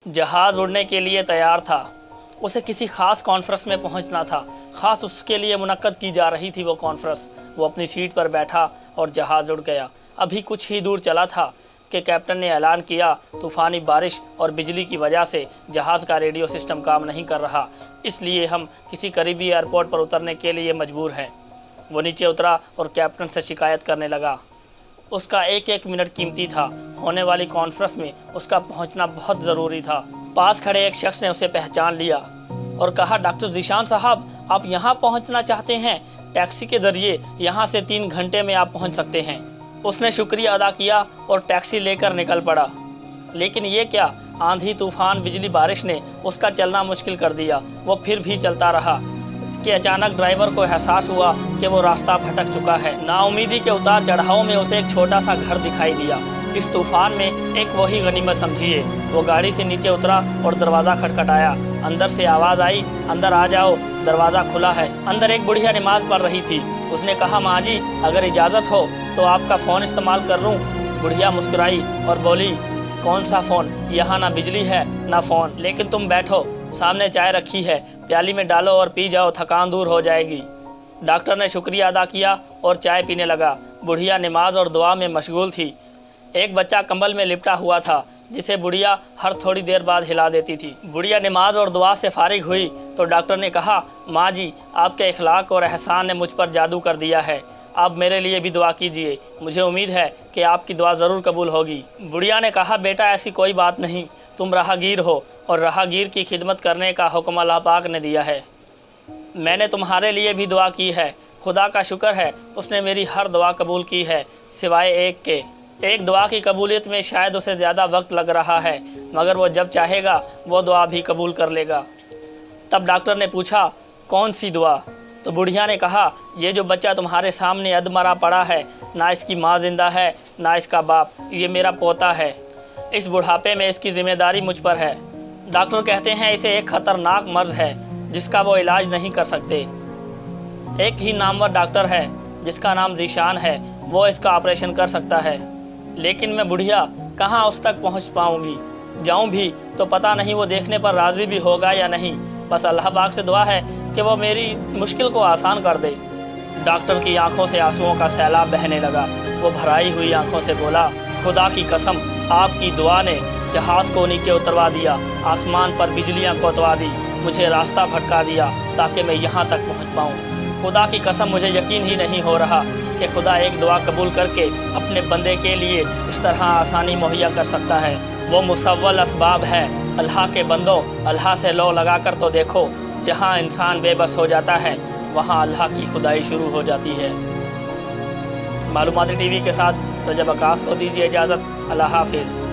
जहाज़ उड़ने के लिए तैयार था। उसे किसी ख़ास कॉन्फ्रेंस में पहुंचना था। ख़ास उसके लिए मुनक्कद की जा रही थी वो कॉन्फ्रेंस। वो अपनी सीट पर बैठा और जहाज़ उड़ गया। अभी कुछ ही दूर चला था कि कैप्टन ने ऐलान किया, तूफ़ानी बारिश और बिजली की वजह से जहाज़ का रेडियो सिस्टम काम नहीं कर रहा, इसलिए हम किसी करीबी एयरपोर्ट पर उतरने के लिए मजबूर हैं। वो नीचे उतरा और कैप्टन से शिकायत करने लगा। उसका एक एक मिनट कीमती था। होने वाली कॉन्फ्रेंस में उसका पहुंचना बहुत ज़रूरी था। पास खड़े एक शख्स ने उसे पहचान लिया और कहा, डॉक्टर ज़ीशान साहब, आप यहाँ पहुँचना चाहते हैं? टैक्सी के ज़रिए यहाँ से 3 घंटे में आप पहुँच सकते हैं। उसने शुक्रिया अदा किया और टैक्सी लेकर निकल पड़ा। लेकिन ये क्या, आंधी तूफान बिजली बारिश ने उसका चलना मुश्किल कर दिया। वो फिर भी चलता रहा कि अचानक ड्राइवर को एहसास हुआ कि वो रास्ता भटक चुका है। नाउमीदी के उतार चढ़ाव में उसे एक छोटा सा घर दिखाई दिया। इस तूफान में एक वही गनीमत समझिए। वो गाड़ी से नीचे उतरा और दरवाज़ा खटखटाया। अंदर से आवाज़ आई, अंदर आ जाओ, दरवाज़ा खुला है। अंदर एक बुढ़िया नमाज पढ़ रही थी। उसने कहा, माँ जी, अगर इजाज़त हो तो आपका फ़ोन इस्तेमाल कर लूँ? बुढ़िया मुस्कुराई और बोली, कौन सा फ़ोन? यहाँ ना बिजली है ना फ़ोन। लेकिन तुम बैठो, सामने चाय रखी है, प्याली में डालो और पी जाओ, थकान दूर हो जाएगी। डॉक्टर ने शुक्रिया अदा किया और चाय पीने लगा। बुढ़िया नमाज और दुआ में मशगूल थी। एक बच्चा कंबल में लिपटा हुआ था जिसे बुढ़िया हर थोड़ी देर बाद हिला देती थी। बुढ़िया नमाज और दुआ से फारिग हुई तो डॉक्टर ने कहा, माँ जी, आपके इखलाक और एहसान ने मुझ पर जादू कर दिया है। आप मेरे लिए भी दुआ कीजिए। मुझे उम्मीद है कि आपकी दुआ ज़रूर कबूल होगी। बुढ़िया ने कहा, बेटा, ऐसी कोई बात नहीं। तुम राहगीर हो और राहगीर की खिदमत करने का हुक्म अल्लाह पाक ने दिया है। मैंने तुम्हारे लिए भी दुआ की है। खुदा का शुक्र है, उसने मेरी हर दुआ कबूल की है सिवाय एक के। एक दुआ की कबूलियत में शायद उसे ज़्यादा वक्त लग रहा है, मगर वो जब चाहेगा वो दुआ भी कबूल कर लेगा। तब डॉक्टर ने पूछा, कौन सी दुआ? तो बुढ़िया ने कहा, ये जो बच्चा तुम्हारे सामने अधमरा पड़ा है, ना इसकी माँ जिंदा है ना इसका बाप, ये मेरा पोता है। इस बुढ़ापे में इसकी जिम्मेदारी मुझ पर है। डॉक्टर कहते हैं इसे एक ख़तरनाक मर्ज़ है जिसका वो इलाज नहीं कर सकते। एक ही नामवर डॉक्टर है जिसका नाम ज़ीशान है, वो इसका ऑपरेशन कर सकता है। लेकिन मैं बुढ़िया कहाँ उस तक पहुँच पाऊँगी? जाऊँ भी तो पता नहीं वो देखने पर राज़ी भी होगा या नहीं। बस अल्लाह पाक से दुआ है कि वो मेरी मुश्किल को आसान कर दे। डॉक्टर की आंखों से आंसुओं का सैलाब बहने लगा। वो भराई हुई आंखों से बोला, खुदा की कसम, आपकी दुआ ने जहाज़ को नीचे उतरवा दिया, आसमान पर बिजलियां कोतवा दी, मुझे रास्ता भटका दिया ताकि मैं यहाँ तक पहुँच पाऊँ। खुदा की कसम, मुझे यकीन ही नहीं हो रहा कि खुदा एक दुआ कबूल करके अपने बंदे के लिए इस तरह आसानी मुहैया कर सकता है। वो मुसव्वल असबाब है। अल्लाह के बंदों, अल्लाह से लो लगा कर तो देखो। जहाँ इंसान बेबस हो जाता है वहाँ अल्लाह की खुदाई शुरू हो जाती है। मालूमाती टीवी के साथ रजब अक्कास को दीजिए इजाज़त। अल्लाह हाफिज़।